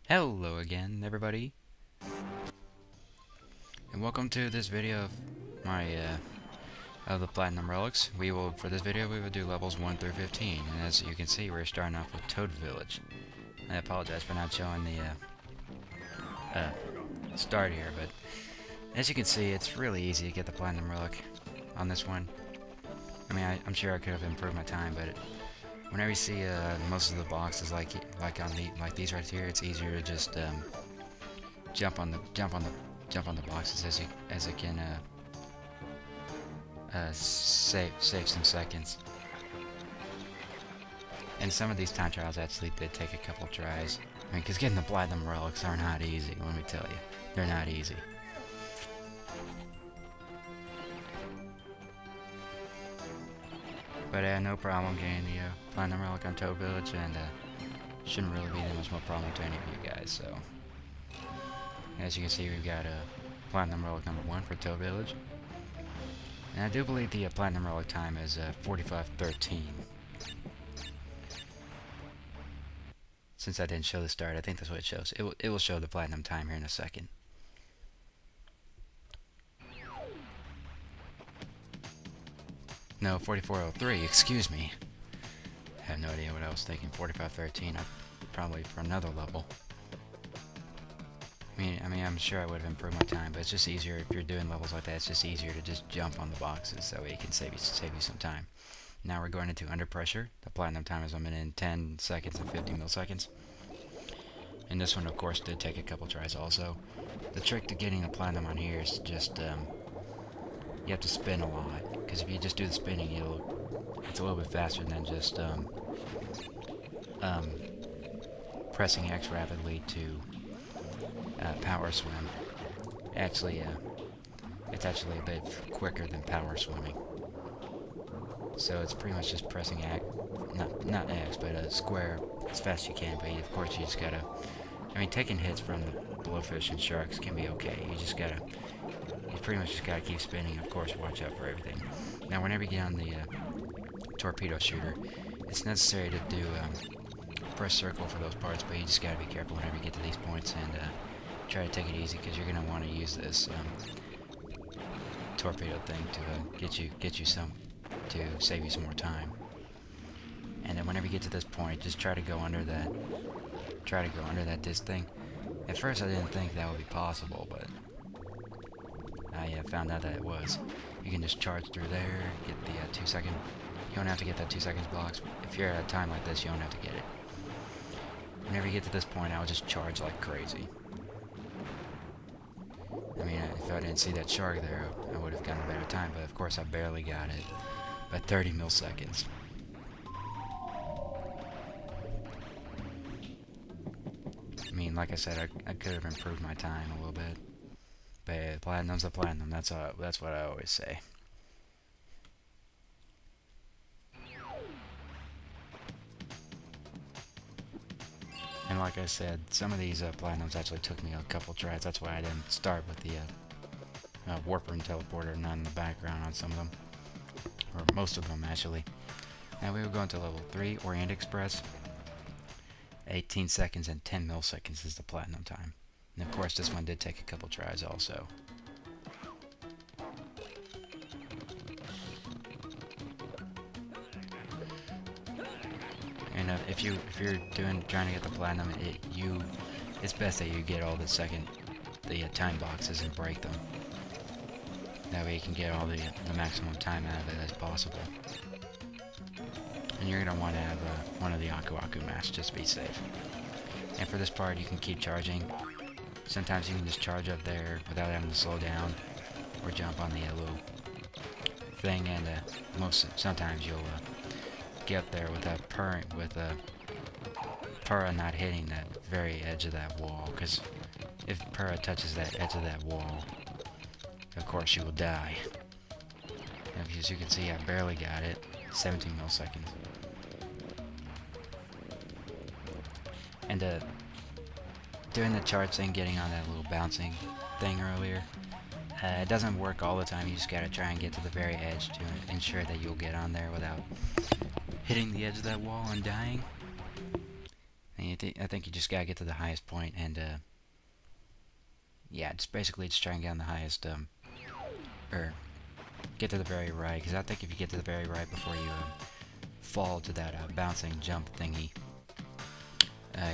Hello again, everybody, and welcome to this video of my of the Platinum Relics. For this video we will do levels 1 through 15, and as you can see, we're starting off with Toad Village. I apologize for not showing the start here, but as you can see, it's really easy to get the Platinum Relic on this one. I mean, I'm sure I could have improved my time, but whenever you see most of the boxes like these right here, it's easier to just jump on the boxes as it can save some seconds. And some of these time trials actually did take a couple tries. I mean, because getting the Platinum Relics are not easy, let me tell you. They're not easy. But no problem getting the Platinum Relic on Toad Village, and shouldn't really be that much more problem to any of you guys. So, as you can see, we've got Platinum Relic number 1 for Toad Village. And I do believe the Platinum Relic time is 45:13. Since I didn't show the start, I think that's what it shows. It will show the Platinum time here in a second. No, 44:03, excuse me. I have no idea what I was thinking. 45:13, probably for another level. I mean, I'm sure I would have improved my time, but it's just easier if you're doing levels like that. It's just easier to just jump on the boxes, so it can save you some time. Now we're going into Under Pressure. The Platinum time is limited in 10 seconds and 50 milliseconds. And this one, of course, did take a couple tries also. The trick to getting a Platinum on here is just, you have to spin a lot, because if you just do the spinning, it's a little bit faster than just pressing X rapidly to power swim. Actually, it's actually a bit quicker than power swimming. So it's pretty much just pressing X, not X, but square as fast as you can. But of course, you just gotta. I mean, taking hits from the blowfish and sharks can be okay. You pretty much just gotta keep spinning. Of course, watch out for everything. Now, whenever you get on the torpedo shooter, it's necessary to do press circle for those parts, but you just gotta be careful whenever you get to these points and try to take it easy, because you're gonna want to use this torpedo thing to to save you some more time. And then whenever you get to this point, just try to go under that disc thing. At first, I didn't think that would be possible, but I found out that it was. You can just charge through there, get the 2 second. You don't have to get that 2 seconds box. If you're at a time like this, you don't have to get it. Whenever you get to this point, I would just charge like crazy. I mean, if I didn't see that shark there, I would have gotten a better time, but of course I barely got it. By 30 milliseconds. I mean, like I said, I could have improved my time a little bit. But Platinum's a Platinum, that's what I always say. And like I said, some of these Platinums actually took me a couple tries. That's why I didn't start with the Warper and Teleporter, not in the background on some of them. Or most of them, actually. Now we will go into level 3, Orient Express. 18 seconds and 10 milliseconds is the Platinum time. And of course, this one did take a couple tries also. And if you're trying to get the Platinum, it's best that you get all the time boxes and break them. That way you can get all the maximum time out of it as possible. And you're going to want to have one of the Aku Aku masks just to be safe. And for this part, you can keep charging. Sometimes you can just charge up there without having to slow down or jump on the little thing, and sometimes you'll get up there with Purah not hitting that very edge of that wall, because if Purah touches that edge of that wall, of course you will die. And as you can see, I barely got it. 17 milliseconds. And doing the charge thing, getting on that little bouncing thing earlier, it doesn't work all the time. You just gotta try and get to the very edge to ensure that you'll get on there without hitting the edge of that wall and dying. And I think you just gotta get to the highest point and, yeah, just basically just try and get on the highest, or get to the very right, because I think if you get to the very right before you, fall to that, bouncing jump thingy,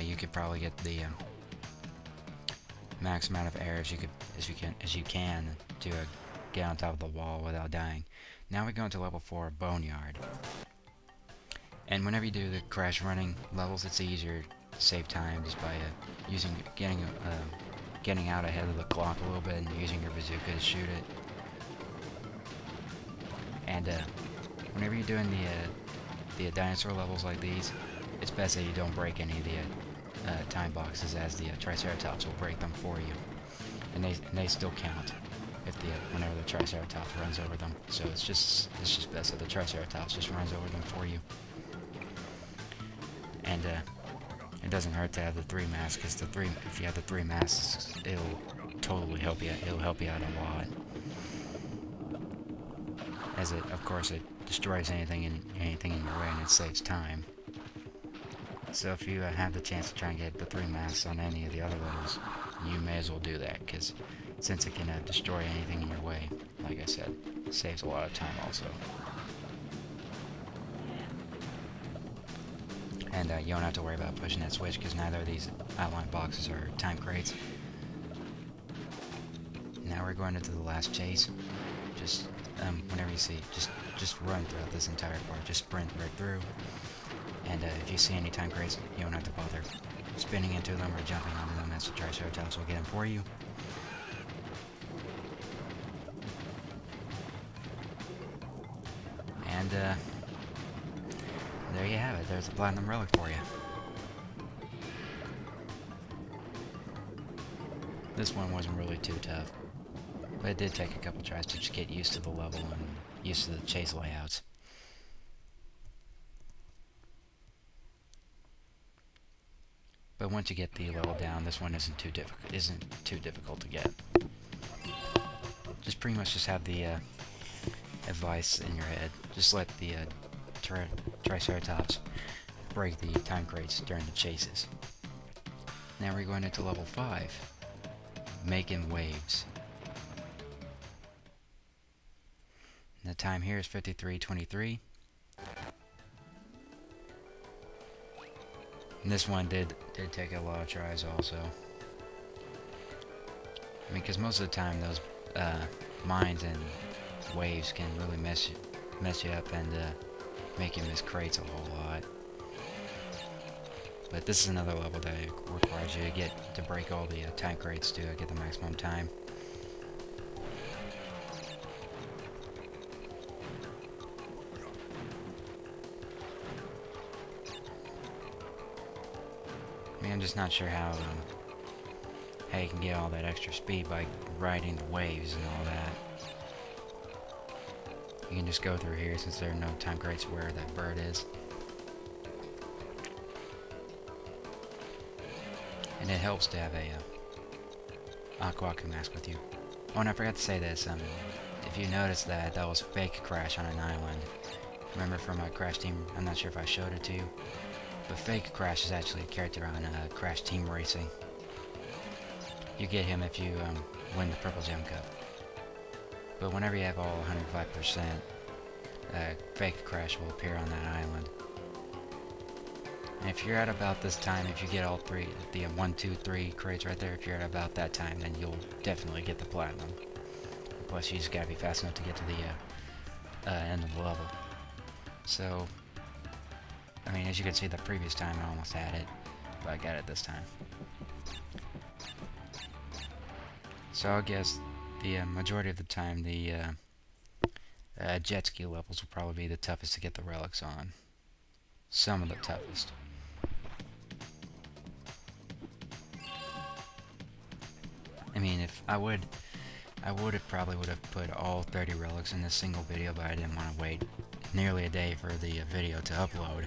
you could probably get the, max amount of air as you can to, get on top of the wall without dying. Now we go into level 4, Boneyard. And whenever you do the crash running levels, it's easier to save time just by getting out ahead of the clock a little bit and using your bazooka to shoot it. And whenever you're doing the dinosaur levels like these, it's best that you don't break any of the time boxes, as the Triceratops will break them for you, and they still count if whenever the Triceratops runs over them. So it's just best that the Triceratops just runs over them for you. And it doesn't hurt to have the 3 masks, because if you have the 3 masks, it'll totally help you. It'll help you out a lot. As of course, it destroys anything in your way, and it saves time. So if you have the chance to try and get the 3 masks on any of the other levels, you may as well do that, because since it can destroy anything in your way, like I said, it saves a lot of time also. And you don't have to worry about pushing that switch, because neither of these outline boxes are time crates. Now we're going into the last chase. Just whenever you see, just run throughout this entire part. Just sprint right through. And if you see any time crates, you don't have to bother spinning into them or jumping onto them, as the Triceratops will get them for you. And there you have it. There's a platinum relic for you. This one wasn't really too tough, but it did take a couple tries to just get used to the level and used to the chase layouts. But once you get the level down, this one isn't too difficult to get. Just pretty much just have the advice in your head. Just let the Triceratops break the time crates during the chases. Now we're going into level 5, making waves. And the time here is 53:23. And this one did take a lot of tries also. I mean, because most of the time those mines and waves can really mess you up and make you miss crates a whole lot. But this is another level that requires you to break all the time crates to get the maximum time. I mean, I'm just not sure how you can get all that extra speed by riding the waves and all that. You can just go through here since there are no time crates where that bird is. And it helps to have a Aqua mask with you. Oh, and I forgot to say this, if you notice that was fake Crash on an island. Remember from Crash Team, I'm not sure if I showed it to you, but fake Crash is actually a character on Crash Team Racing. You get him if you win the Purple Gem Cup. But whenever you have all 105%, fake Crash will appear on that island. And if you're at about this time, if you get all three, the 1, 2, 3 crates right there, if you're at about that time, then you'll definitely get the platinum. Plus, you just gotta be fast enough to get to the end of the level. So, I mean, as you can see, the previous time I almost had it, but I got it this time. So I guess the majority of the time, the jet ski levels will probably be the toughest to get the relics on. Some of the toughest. I mean, if I would have probably put all 30 relics in this single video, but I didn't want to wait nearly a day for the video to upload.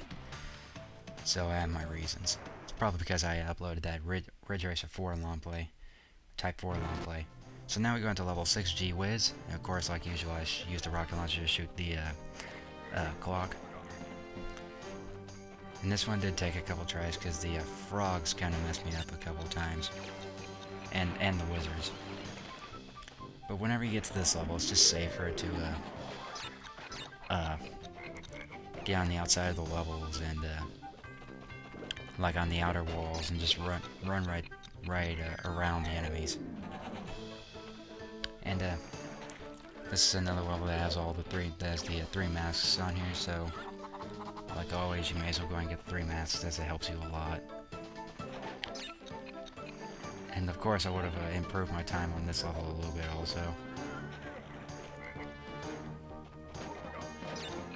So I have my reasons. It's probably because I uploaded that Ridge Racer 4 long play, Type 4 long play. So now we go into level 6G whiz, and of course, like usual, I use the rocket launcher to shoot the clock. And this one did take a couple tries because the frogs kind of messed me up a couple times. And the wizards. But whenever you get to this level, it's just safer to get on the outside of the levels and like on the outer walls and just run right around the enemies. And this is another level that has the three masks on here, so like always you may as well go and get the 3 masks as it helps you a lot. And of course I would have improved my time on this level a little bit also.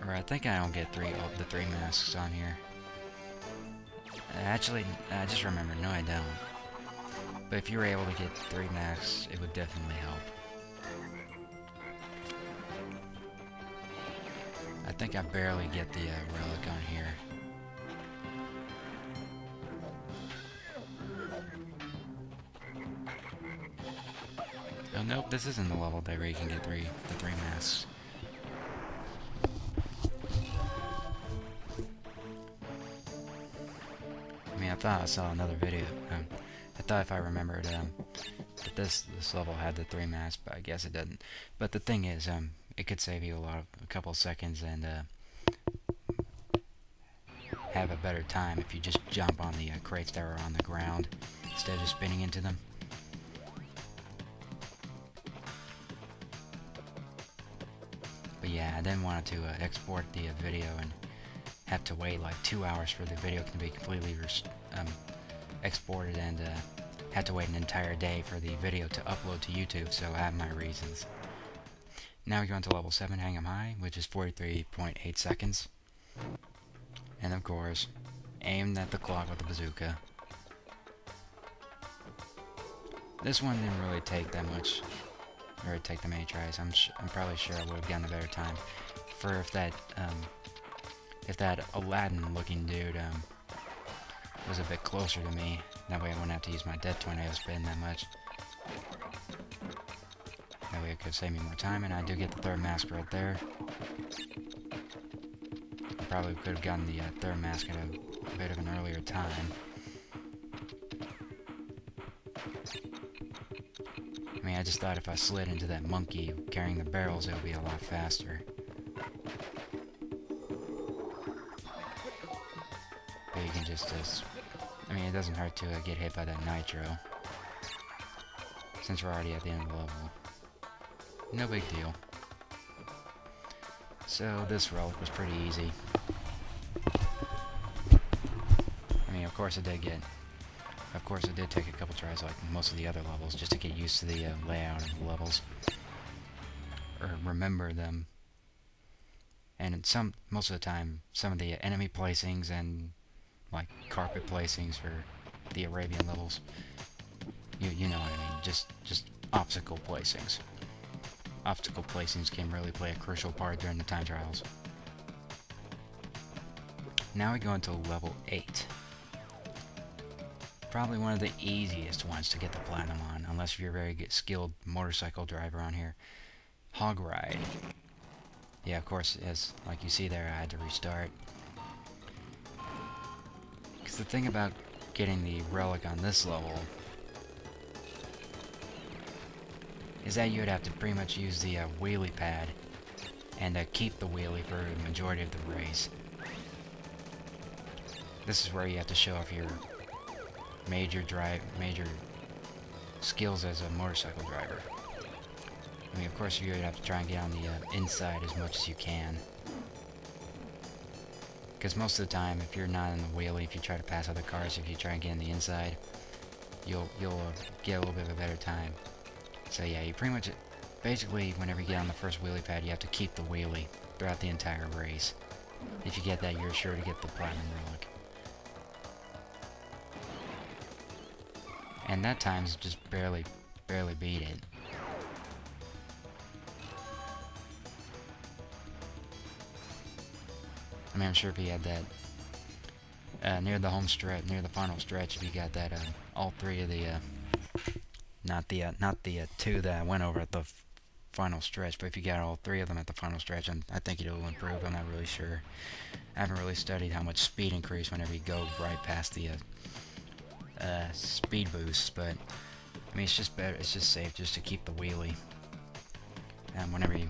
Or I think I don't get the 3 masks on here. Actually, I just remembered, no I don't. But if you were able to get 3 masks, it would definitely help. I think I barely get the relic on here. Oh nope, this isn't the level where you can get the 3 masks. I mean, I thought I saw another video. I thought if I remembered that this level had the 3 masks, but I guess it doesn't. But the thing is, it could save you a couple seconds and have a better time if you just jump on the crates that are on the ground instead of spinning into them. But yeah, I didn't want to export the video and have to wait like 2 hours for the video to be completely exported and had to wait an entire day for the video to upload to YouTube, so I have my reasons. Now we go into level 7, Hang 'em High, which is 43.8 seconds. And of course, aim at the clock with the bazooka. This one didn't really take that much, or take that many tries. I'm probably sure I would have gotten a better time for if that Aladdin-looking dude was a bit closer to me. That way I wouldn't have to use my Death Tornado spin that much. That way it could save me more time, and I do get the 3rd mask right there. I probably could have gotten the 3rd mask at a bit of an earlier time. I mean, I just thought if I slid into that monkey carrying the barrels, it would be a lot faster. But you can just I mean, it doesn't hurt to get hit by that nitro, since we're already at the end of the level. No big deal. So this relic was pretty easy. I mean, of course it did take a couple tries like most of the other levels just to get used to the layout of the levels. Or remember them. And most of the time, some of the enemy placings and like carpet placings for the Arabian levels. You know what I mean, just obstacle placings. Obstacle placings can really play a crucial part during the time trials. Now we go into level 8. Probably one of the easiest ones to get the platinum on, unless you're a very skilled motorcycle driver on here. Hog Ride. Yeah, of course, as like you see there, I had to restart. Because the thing about getting the relic on this level is that you would have to pretty much use the wheelie pad and keep the wheelie for the majority of the race. This is where you have to show off your major skills as a motorcycle driver. I mean, of course, you would have to try and get on the inside as much as you can. Because most of the time, if you're not in the wheelie, if you try to pass other cars, if you try and get in the inside, you'll get a little bit of a better time. So yeah, you pretty much, basically, whenever you get on the first wheelie pad, you have to keep the wheelie throughout the entire race. If you get that, you're sure to get the platinum relic. And that time's just barely beat it. I mean, I'm sure if you had that near the home stretch, near the final stretch, if you got that, all 3 of the, not the 2 that I went over at the final stretch, but if you got all 3 of them at the final stretch, I think it'll improve. I'm not really sure. I haven't really studied how much speed increase whenever you go right past the speed boosts, but I mean, it's just better. It's just safe just to keep the wheelie. Whenever you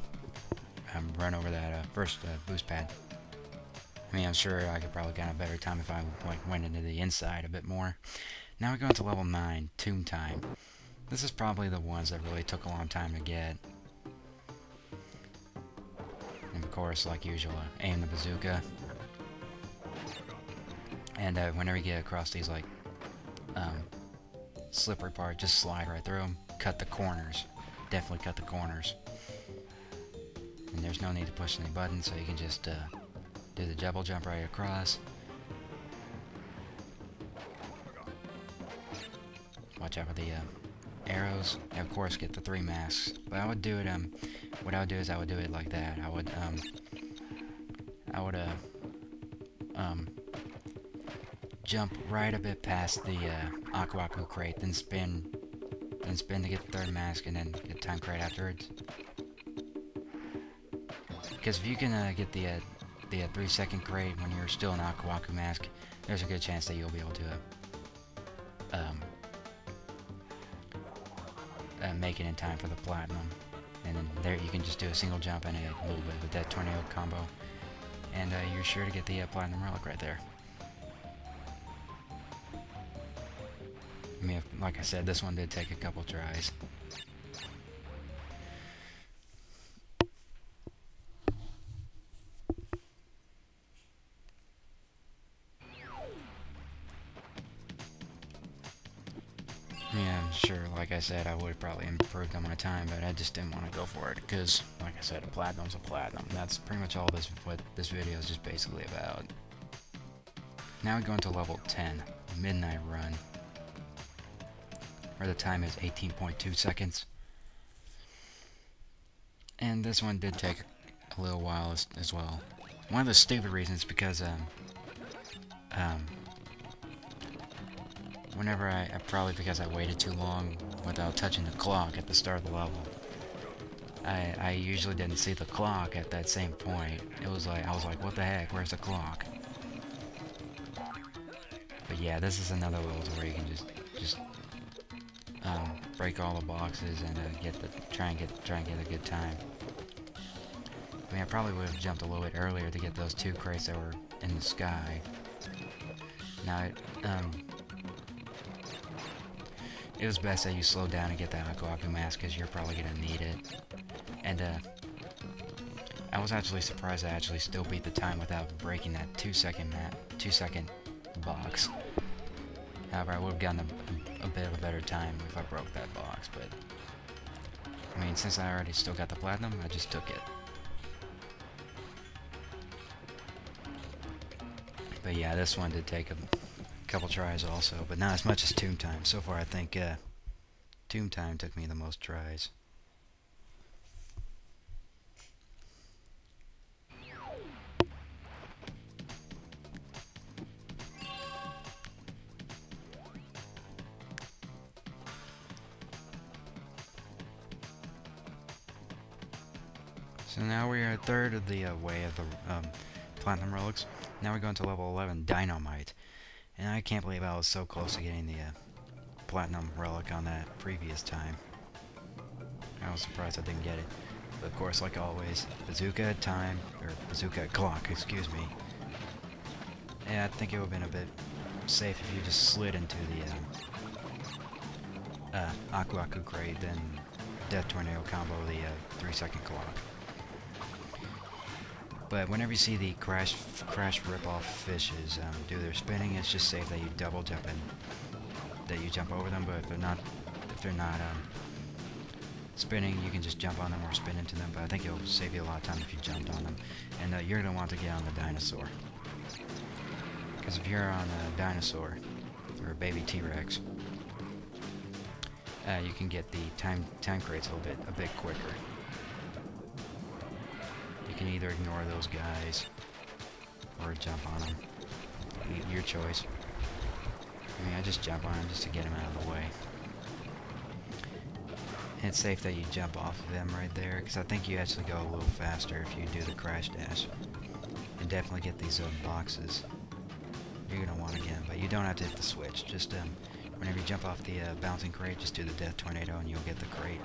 run over that first boost pad. I mean, I'm sure I could probably get a better time if I went into the inside a bit more. Now we go into level 9, Tomb Time. This is probably the ones that really took a long time to get. And of course, like usual, aim the bazooka. And whenever you get across these like slippery parts, just slide right through them. Cut the corners. Definitely cut the corners. And there's no need to push any buttons, so you can just do the double jump right across. Watch out for the arrows. And of course, get the 3 masks. But I would do it. What I would do is I would do it like that. I would jump right a bit past the Aku Aku crate, then spin to get the 3rd mask, and then get time crate afterwards. Because if you can get the 3-second crate when you're still in Aku Aku mask, there's a good chance that you'll be able to make it in time for the platinum. And then there you can just do a single jump and a little bit with that tornado combo, and you're sure to get the platinum relic right there. I mean, like I said, this one did take a couple tries. Yeah, I'm sure, like I said, I would have probably improved on my time, but I just didn't want to go for it, because, like I said, a platinum's a platinum. That's pretty much all what this video is just basically about. Now we go into level 10, Midnight Run, where the time is 18.2 seconds. And this one did take a little while as well. One of the stupid reasons, because, whenever probably because I waited too long without touching the clock at the start of the level. I usually didn't see the clock at that same point. It was like, I was like, what the heck, where's the clock? But yeah, this is another level where you can just break all the boxes and try and get a good time. I mean, I probably would have jumped a little bit earlier to get those 2 crates that were in the sky. Now, it was best that you slow down and get that Aku Aku mask, because you're probably going to need it. And, I was actually surprised I actually still beat the time without breaking that 2-second box. However, I would have gotten a bit of a better time if I broke that box, but I mean, since I already still got the platinum, I just took it. But yeah, this one did take a couple tries also, but not as much as Tomb Time. So far, I think Tomb Time took me the most tries. So now we are a third of the way of the platinum relics. Now we go into level 11, Dynamite. And I can't believe I was so close to getting the platinum relic on that previous time. I was surprised I didn't get it. But of course, like always, bazooka time, or bazooka clock, excuse me. Yeah, I think it would have been a bit safe if you just slid into the Aku Aku crate, then Death Tornado combo the 3-second clock. But whenever you see the crash rip-off fishes do their spinning, it's just safe that you double jump and that you jump over them. But if they're not spinning, you can just jump on them or spin into them. But I think it'll save you a lot of time if you jumped on them. And you're gonna want to get on the dinosaur, because if you're on a dinosaur or a baby T-Rex, you can get the time crates a bit quicker. You can either ignore those guys or jump on them. Your choice. I mean, I just jump on them just to get them out of the way. it's safe that you jump off of them right there, because I think you actually go a little faster if you do the crash dash. And definitely get these boxes. You're going to want again, but you don't have to hit the switch. Just whenever you jump off the bouncing crate, just do the death tornado and you'll get the crate.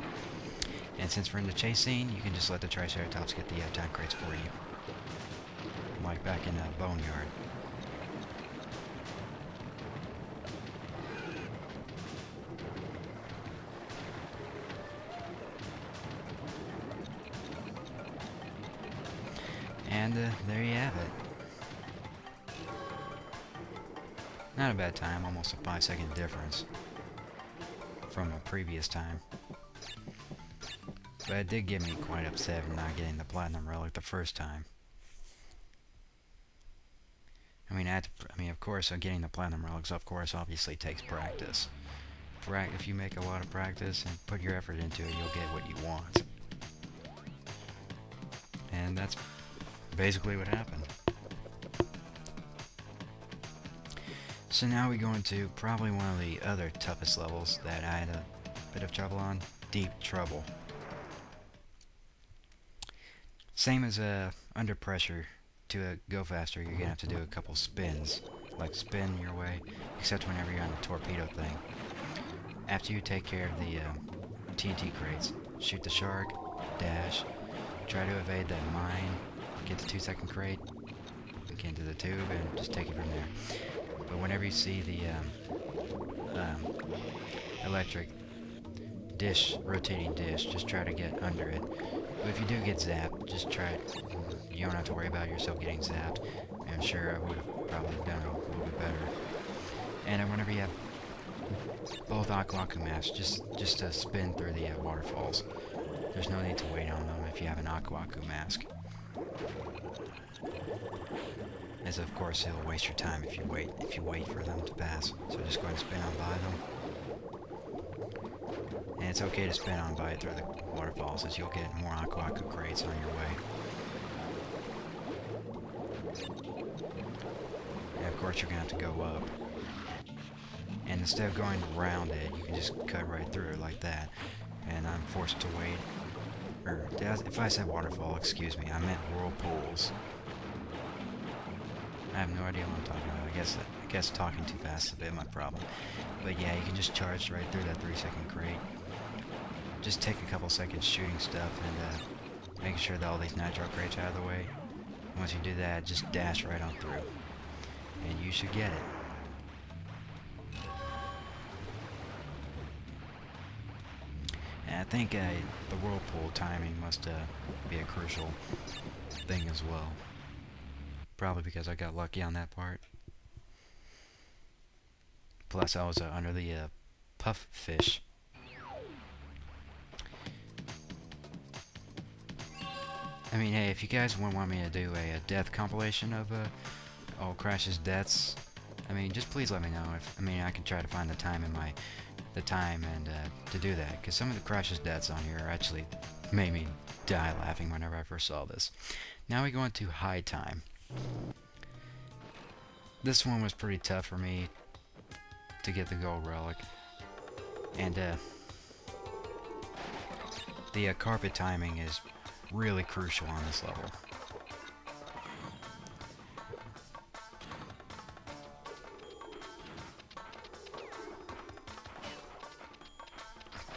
And since we're in the chase scene, you can just let the Triceratops get the time crates for you. Like back in Boneyard. And there you have it. Not a bad time, almost a 5-second difference from a previous time. But it did get me quite upset for not getting the Platinum Relic the first time. I mean, of course, getting the Platinum Relics, of course, obviously takes practice. If you make a lot of practice and put your effort into it, you'll get what you want. And that's basically what happened. So now we go into probably one of the other toughest levels that I had a bit of trouble on. Deep Trouble. Same as Under Pressure. To go faster, you're gonna have to do a couple spins. Like spin your way, except whenever you're on the torpedo thing. After you take care of the TNT crates, shoot the shark, dash, try to evade that mine, get the 2-second crate, get into the tube, and just take it from there. But whenever you see the electric dish, rotating dish, just try to get under it. But if you do get zapped, just try it. You don't have to worry about yourself getting zapped. I'm sure I would have probably done it a little bit better. And whenever you have both Aku Aku masks, just to spin through the waterfalls. There's no need to wait on them if you have an Aku Aku mask. As of course it'll waste your time if you wait for them to pass. So just go ahead and spin on by them. And it's okay to spin on by it through the waterfalls, as you'll get more Aku Aku crates on your way. And of course you're going to have to go up. And instead of going around it, you can just cut right through it like that. And I'm forced to wait. Or, if I said waterfall, excuse me, I meant whirlpools. I have no idea what I'm talking about. I guess talking too fast is a bit of my problem. But yeah, you can just charge right through that 3-second crate. Just take a couple seconds shooting stuff and making sure that all these nitro crates are out of the way. Once you do that, just dash right on through. And you should get it. And I think the whirlpool timing must be a crucial thing as well. Probably because I got lucky on that part. Plus I was under the puff fish. I mean, hey, if you guys want me to do a death compilation of all Crash's deaths, I mean, just please let me know. I can try to find the time and to do that, because some of the Crash's deaths on here actually made me die laughing whenever I first saw this. Now we go into High Time. This one was pretty tough for me to get the gold relic, and the carpet timing is really crucial on this level.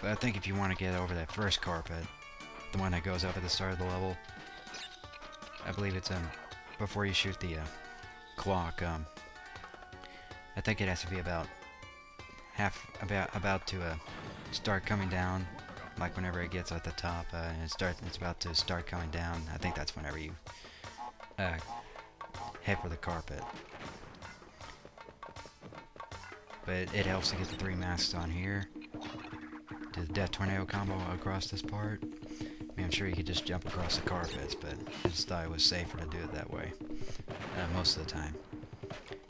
But I think if you want to get over that first carpet, the one that goes up at the start of the level, I believe it's before you shoot the clock, I think it has to be about to start coming down, like whenever it gets at the top, and it's about to start coming down. I think that's whenever you head for the carpet. But it helps to get the 3 masks on here. Do the Death Tornado combo across this part. I mean, I'm sure you could just jump across the carpets, but I just thought it was safer to do it that way most of the time.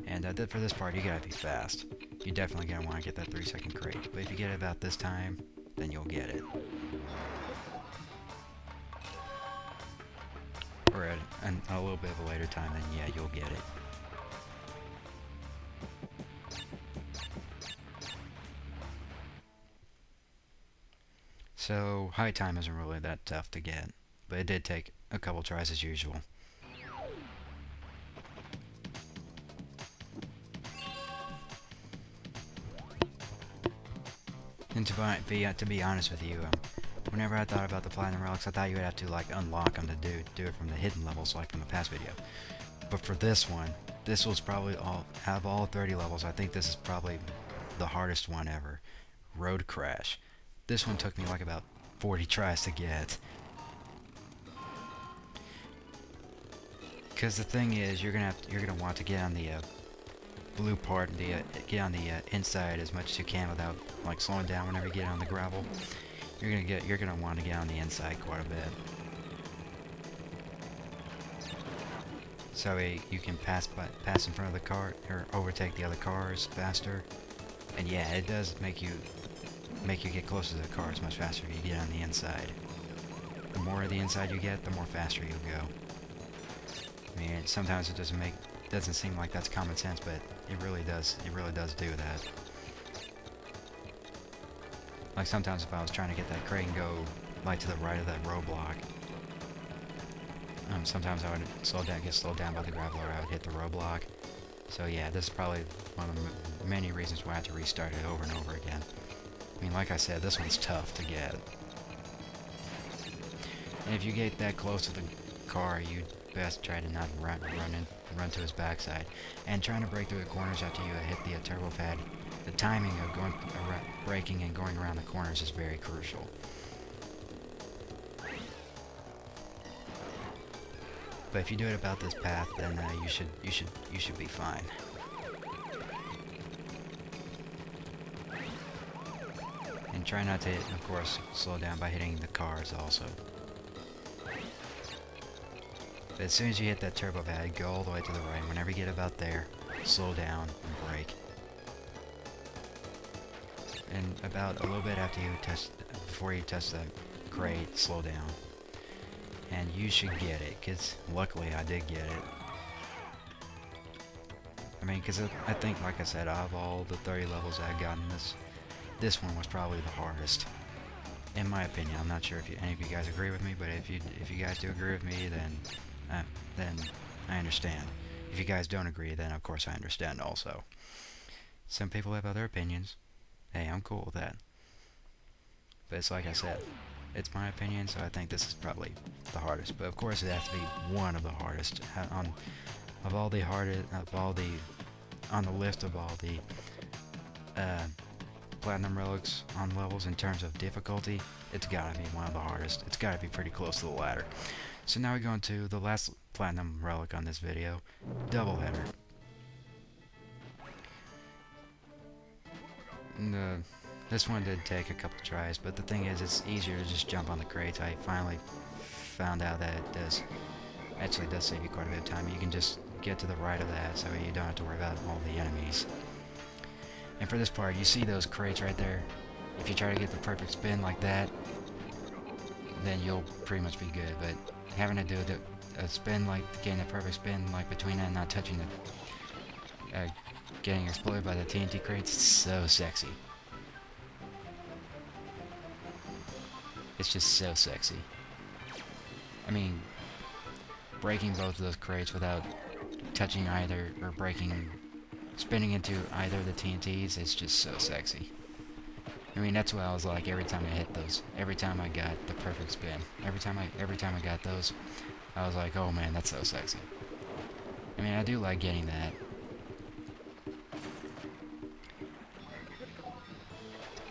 And for this part, you gotta be fast. You're definitely gonna want to get that 3-second crate, but if you get it about this time, then you'll get it. Or at a little bit of a later time, then yeah, you'll get it. So high time isn't really that tough to get, but it did take a couple tries as usual. And to be honest with you, whenever I thought about the Platinum Relics, I thought you would have to like unlock them to do it from the hidden levels like from the past video. But for this one, this was probably out of all 30 levels, I think this is probably the hardest one ever. Road Crash. This one took me like about 40 tries to get. Because the thing is, you're gonna want to get on the blue part, get on the inside as much as you can without like slowing down whenever you get on the gravel. You're gonna want to get on the inside quite a bit, so you can pass in front of the car or overtake the other cars faster. And yeah, it does make you get closer to the cars much faster if you get on the inside. The more of the inside you get, the more faster you'll go. I mean, sometimes it doesn't seem like that's common sense, but it really does do that. Like sometimes if I was trying to get that crate and go like to the right of that roadblock, sometimes I would get slowed down by the gravel, or I would hit the roadblock. So yeah, this is probably one of the many reasons why I have to restart it over and over again. I mean, like I said, this one's tough to get. And if you get that close to the car, you best try to not run to his backside. And trying to break through the corners after you hit the turbo pad, the timing of braking and going around the corners is very crucial. But if you do it about this path, then you should be fine. And try not to, of course, slow down by hitting the cars also. But as soon as you hit that turbo pad, go all the way to the right. Whenever you get about there, slow down and brake. And about a little bit after before you touch the crate, slow down. And you should get it, because luckily I did get it. I mean, because I think, like I said, out of all the 30 levels I've gotten, this one was probably the hardest. In my opinion. I'm not sure if any of you guys agree with me, but if you guys do agree with me, then I understand. If you guys don't agree, then of course I understand also. Some people have other opinions. Hey, I'm cool with that. But it's like I said, it's my opinion, so I think this is probably the hardest. But of course it has to be one of the hardest. On the list of all the Platinum Relics on levels in terms of difficulty, it's gotta be one of the hardest. It's gotta be pretty close to the ladder. So now we go into the last Platinum Relic on this video, Doubleheader. This one did take a couple tries, but the thing is, it's easier to just jump on the crates. I finally found out that it actually does save you quite a bit of time. You can just get to the right of that, so you don't have to worry about all the enemies. And for this part, you see those crates right there. If you try to get the perfect spin like that, then you'll pretty much be good. But having to do a spin, like getting a perfect spin, like between that and not touching the, getting exploded by the TNT crates, it's so sexy. It's just so sexy. I mean, breaking both of those crates without touching either, or spinning into either of the TNTs, is just so sexy. I mean, that's what I was like every time I hit those. Every time I got the perfect spin. Every time I got those, I was like, oh man, that's so sexy. I mean, I do like getting that.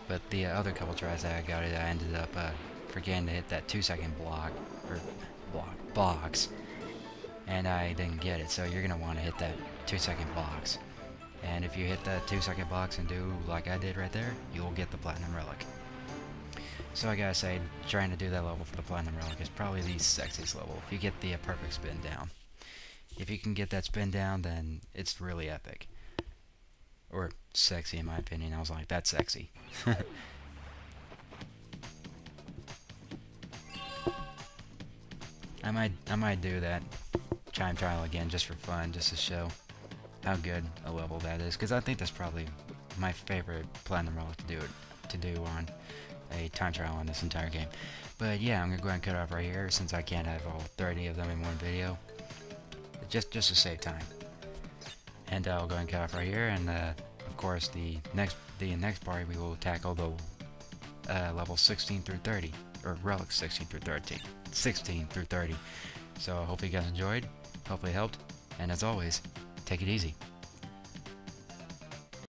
But the other couple tries that I got it, I ended up forgetting to hit that 2-second box, and I didn't get it. So you're gonna want to hit that 2-second box, and if you hit that 2-second box and do like I did right there, you'll get the Platinum Relic. So I gotta say, trying to do that level for the Platinum Relic is probably the sexiest level. If you get the perfect spin down, if you can get that spin down, then it's really epic. Or sexy, in my opinion. I was like, that's sexy. I might do that time trial again just for fun, just to show how good a level that is, because I think that's probably my favorite Platinum Relic to do on. a time trial on this entire game. But yeah, I'm gonna go ahead and cut it off right here since I can't have all 30 of them in one video, just to save time. And I'll go ahead and cut off right here. And of course, the next part we will tackle the level 16 through 30, or relics 16 through 30. So hopefully you guys enjoyed. Hopefully it helped. And as always, take it easy.